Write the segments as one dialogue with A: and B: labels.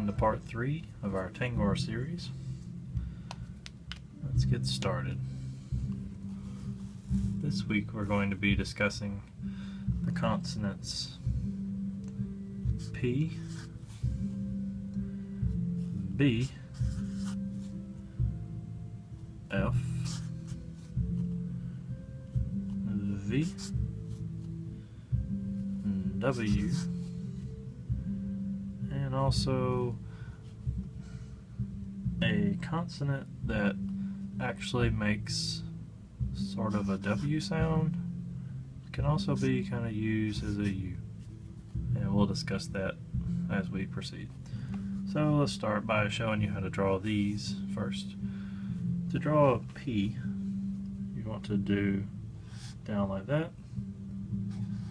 A: welcome to part 3 of our Tengwar series. Let's get started. This week we're going to be discussing the consonants P, B, F, V, W, and also a consonant that actually makes sort of a W sound. It can also be kind of used as a U, and we'll discuss that as we proceed. So let's start by showing you how to draw these first. To draw a P, you want to do down like that,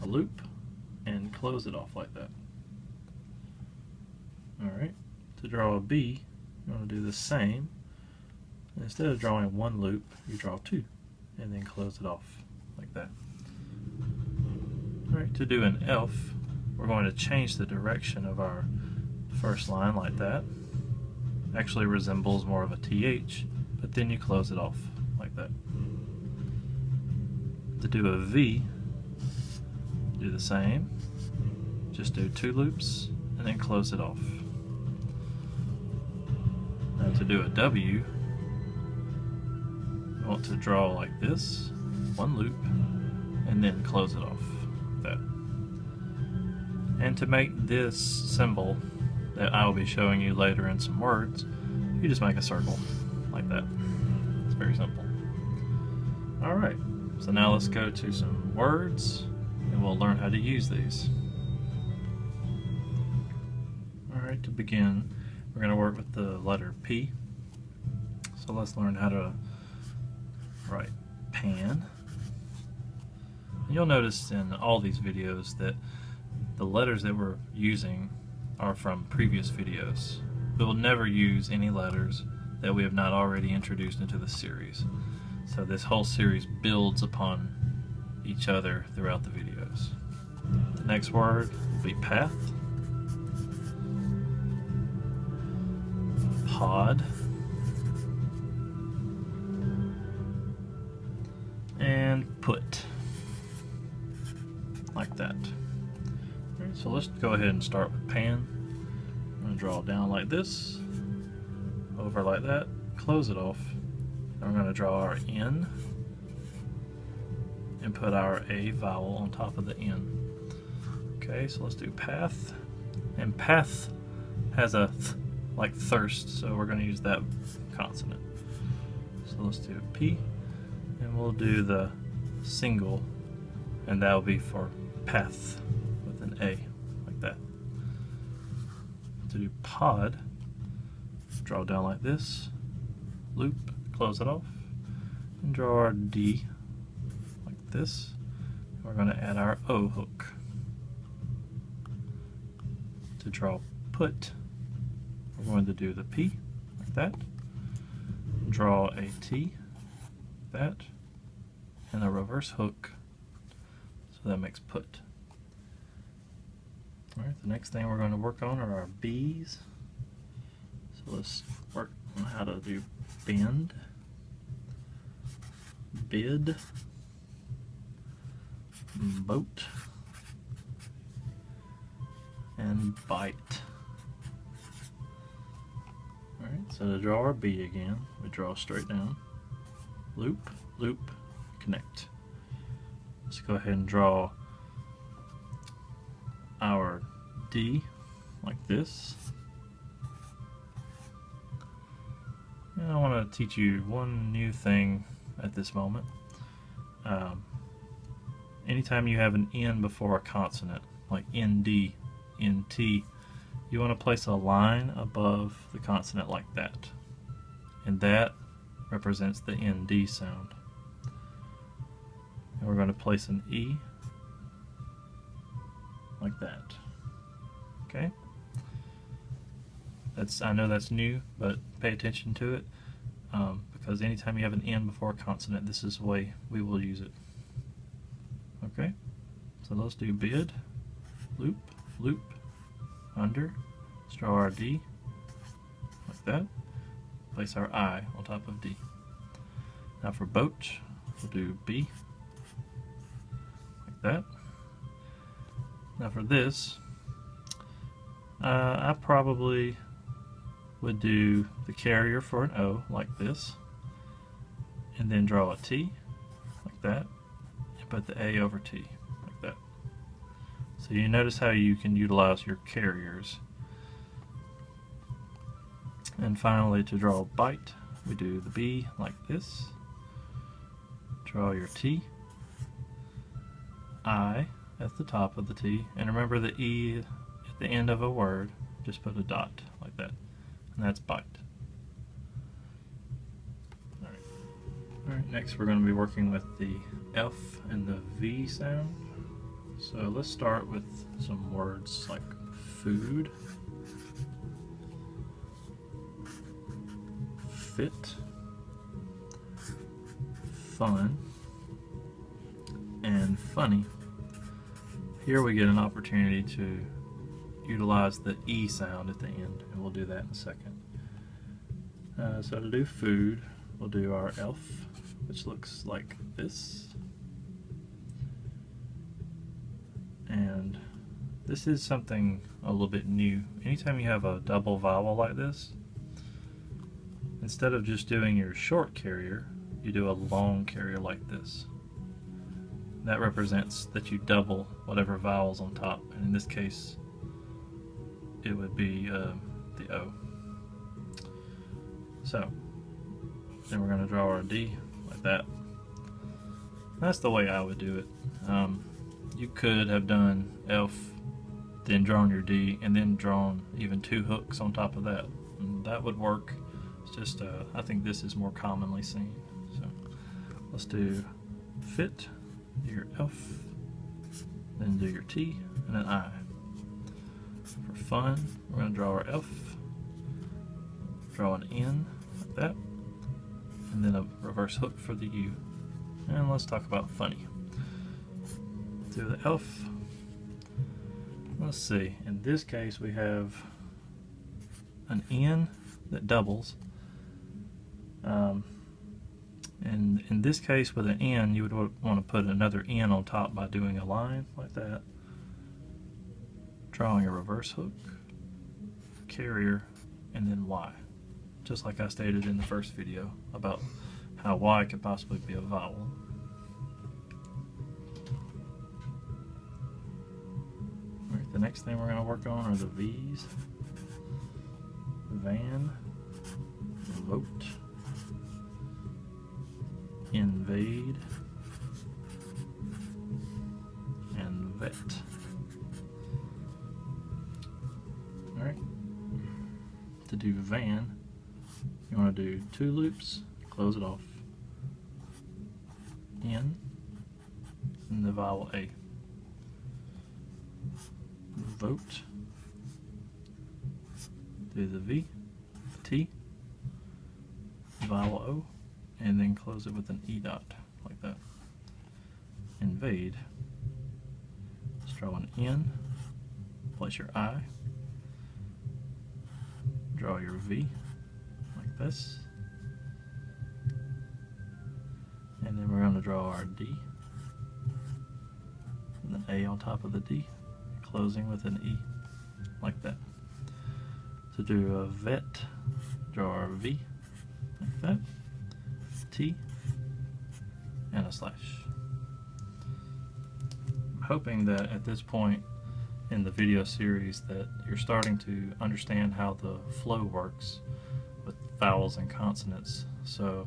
A: a loop, and close it off like that. Alright, to draw a B, you want to do the same. Instead of drawing one loop, you draw two, and then close it off like that. Alright, to do an F, we're going to change the direction of our first line like that. Actually resembles more of a TH, but then you close it off like that. To do a V, do the same. Just do two loops and then close it off. Now to do a W, you want to draw like this, one loop, and then close it off like that. And to make this symbol that I will be showing you later in some words, you just make a circle like that. It's very simple. Alright, so now let's go to some words and we'll learn how to use these. Alright, to begin, we're going to work with the letter P. So let's learn how to write pan. You'll notice in all these videos that the letters that we're using are from previous videos. We will never use any letters that we have not already introduced into the series. So this whole series builds upon each other throughout the videos. The next word will be path, pod, and put, like that. Alright, so let's go ahead and start with pan. I'm going to draw down like this, over like that, close it off. Then we're going to draw our N and put our A vowel on top of the N. Okay, so let's do path. And path has a th, like thirst, so we're going to use that consonant. So let's do P, and we'll do the single, and that will be for path with an A, like that. To do pod, draw down like this, loop, close it off, and draw our D like this. We're going to add our O hook. To draw put, we're going to do the P like that, draw a T like that, and a reverse hook, so that makes put. Alright, the next thing we're going to work on are our B's. So let's work on how to do bend, bid, boat, and bite. Alright, so to draw our B again, we draw straight down, loop, loop, connect. Let's go ahead and draw our D like this. And I want to teach you one new thing at this moment. Anytime you have an N before a consonant, like ND, NT, you want to place a line above the consonant like that. And that represents the ND sound. And we're going to place an E like that. Okay? I know that's new, but pay attention to it, because anytime you have an N before a consonant, this is the way we will use it. Okay? So let's do bid, loop, loop, under, let's draw our D, like that. Place our I on top of D. Now for boat, we'll do B, like that. Now for this, I probably would do the carrier for an O, like this, and then draw a T, like that, and put the A over T, like that. So you notice how you can utilize your carriers. And finally, to draw a bite, we do the B like this. Draw your T, I at the top of the T, and remember the E at the end of a word, just put a dot like that, and that's bite. Alright, next we're going to be working with the F and the V sound. So let's start with some words like food, fit, fun, and funny. Here we get an opportunity to utilize the E sound at the end, and we'll do that in a second. So to do food, we'll do our elf, which looks like this. And this is something a little bit new. Anytime you have a double vowel like this, instead of just doing your short carrier, you do a long carrier like this. That represents that you double whatever vowel's on top, and in this case it would be the O. So then we're going to draw our D like that. That's the way I would do it. You could have done elf, then drawn your D, and then drawn even 2 hooks on top of that, and that would work. It's just I think this is more commonly seen. So let's do fit, do your elf, then do your T and an I. For fun, we're going to draw our elf, draw an N like that, and then a reverse hook for the U. And let's talk about funny. Do the elf. Let's see, in this case we have an N that doubles. And in this case with an N, you would want to put another N on top by doing a line like that, drawing a reverse hook, carrier, and then Y, just like I stated in the first video about how Y could possibly be a vowel. Alright, the next thing we're going to work on are the V's. Van, vote, invade, and vet. Alright, to do van, you want to do 2 loops, close it off, in, and the vowel A. Vote, do the V, T, vowel O, and then close it with an E dot, like that. Invade, let's draw an N, place your I, draw your V, like this, and then we're going to draw our D, and an A on top of the D, closing with an E, like that. To do a vet, draw our V, like that, T, and a slash. I'm hoping that at this point in the video series that you're starting to understand how the flow works with vowels and consonants. So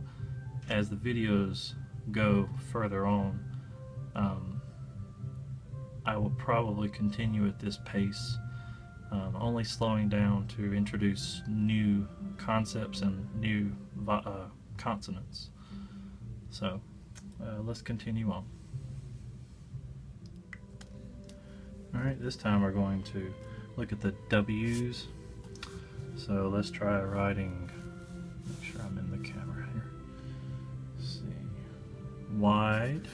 A: as the videos go further on, I will probably continue at this pace, only slowing down to introduce new concepts and new consonants. So let's continue on. Alright, this time we're going to look at the W's. So let's try writing, make sure I'm in the camera here. Let's see. Wide,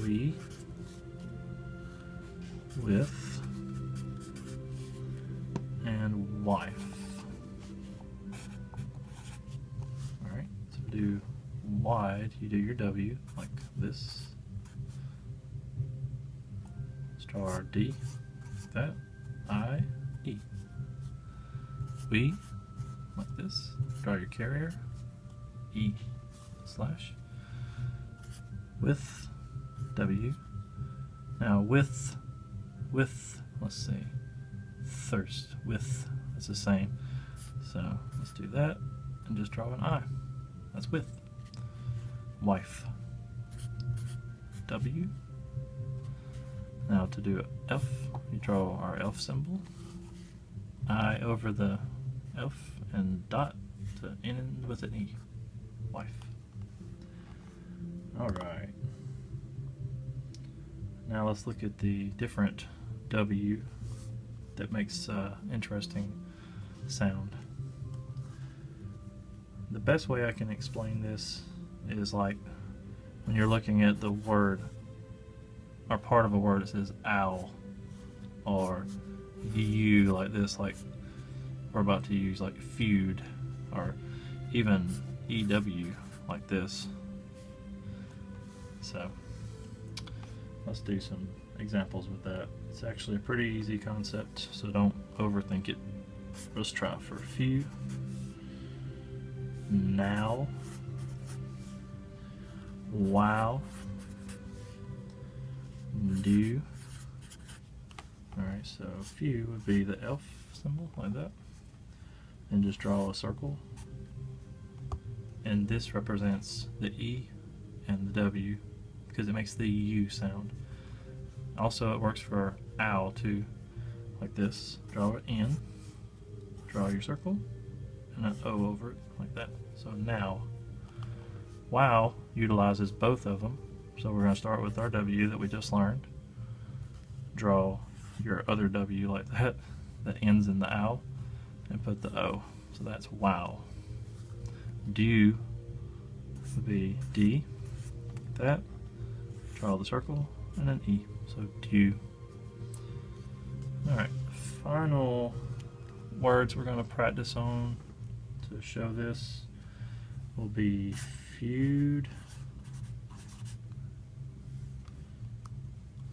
A: we, with, wife. Alright, so to do wide, you do your W like this. Let's draw our D, like that. I, E. We, like this. Draw your carrier, E slash. With, W. Now with, let's see, thirst, with, it's the same. So let's do that and just draw an I. That's with. Wife. W. Now to do F, you draw our F symbol. I over the F and dot to end with an E. Wife. Alright. Now let's look at the different W that makes interesting sound. The best way I can explain this is like when you're looking at the word or part of a word that says owl or U like this, like we're about to use like feud, or even EW like this. So let's do some examples with that. It's actually a pretty easy concept, so don't overthink it. Let's try for few. Now. Wow. Do. Alright, so few would be the F symbol, like that. And just draw a circle. And this represents the E and the W, because it makes the U sound. Also, it works for owl too, like this. Draw it in, draw your circle, and an O over it, like that. So now, wow utilizes both of them. So we're going to start with our W that we just learned. Draw your other W like that, that ends in the owl, and put the O. So that's wow. Do would be D, like that. Draw the circle, and an E. So do. Alright, final words we're going to practice on to show this will be feud,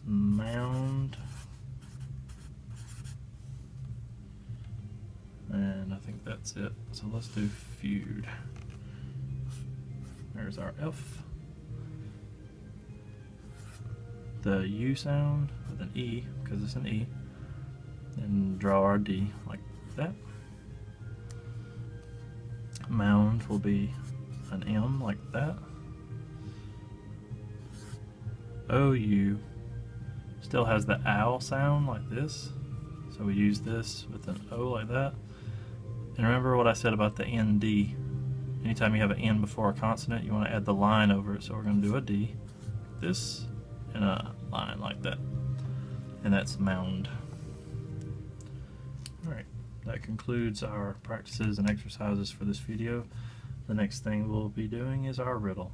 A: mound, and I think that's it. So let's do feud. There's our F. The U sound with an E, because it's an E, and draw our D like that. Mound will be an M like that. OU still has the owl sound like this, so we use this with an O like that. And remember what I said about the ND. Anytime you have an N before a consonant, you want to add the line over it, so we're going to do a D like this and a line like that, and that's mound. Alright, that concludes our practices and exercises for this video. The next thing we'll be doing is our riddle.